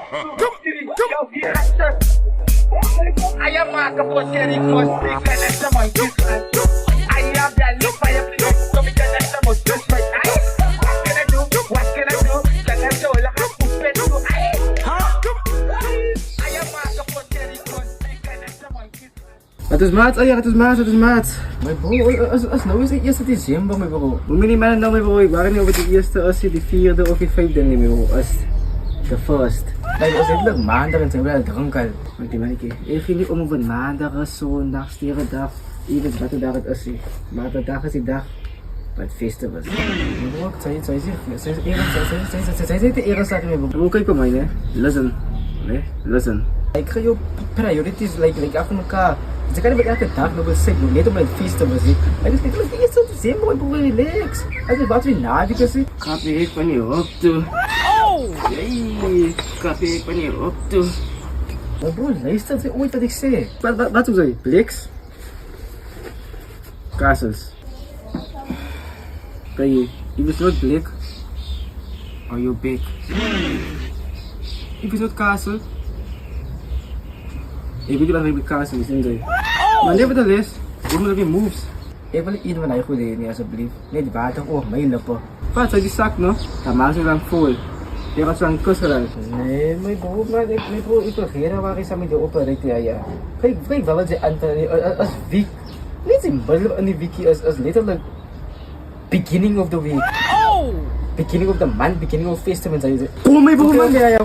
I am Mark of Terry Cross, big and that's the monkey. I am that look by a place, so we can let them just right. What can I do? What can I do? That I show like a puppet to I am Mark of Terry Cross, big and that's the monkey. Het is maat, het is maat, het is maat. My bro, als nou is het eerste december, my bro. Minimaal nou, my bro. Ik waren niet op het eerste, als je de vierde of de vijfde niet, my bro. Als de first. Like, als het maandag en zijn we al dronken. Maar die man, ik ging niet om op een maandag, zondag, stierendag. Even wat de dag het is. Maar de dag is die dag wat feesten was. Bro, zij zegt de eerste zaken, my bro. Bro, kijk op mij, hè. Listen. Listen. Ik ga je priorities, like, achter elkaar. Ze kan niet elke dag nog wel zeggen, net om een feest te zien. Maar het is niet alleen zo te zien, maar ik relax. Als je wat weer nadenken ziet. Kapje ik van je op toe. Jee, kapje ik van je op toe. Maar bro, luister ze ooit wat ik zeg. Wat doe je? Bliks? Kazels. Kan je was nooit blik. Oh, je bek. Ik was nooit kazel. Ik weet niet wat ik met kaas is in de. Maar nevertheless, ik moet weer moves. Ik wil iedereen van je goed eten, alsjeblieft. Niet water, oh, mijn lippen. Wat, die zak nog? Dan maak je dan vol. Je gaat zo'n kussen dan. Nee, mijn broer, ik vergeet waar ik samen de operatie, ja. Kijk wel dat je als week. Niet in middel in die week als letterlijk beginning of the week. Beginning of the month, beginning of festival, zei je. Kom, mijn broer, man. Ja,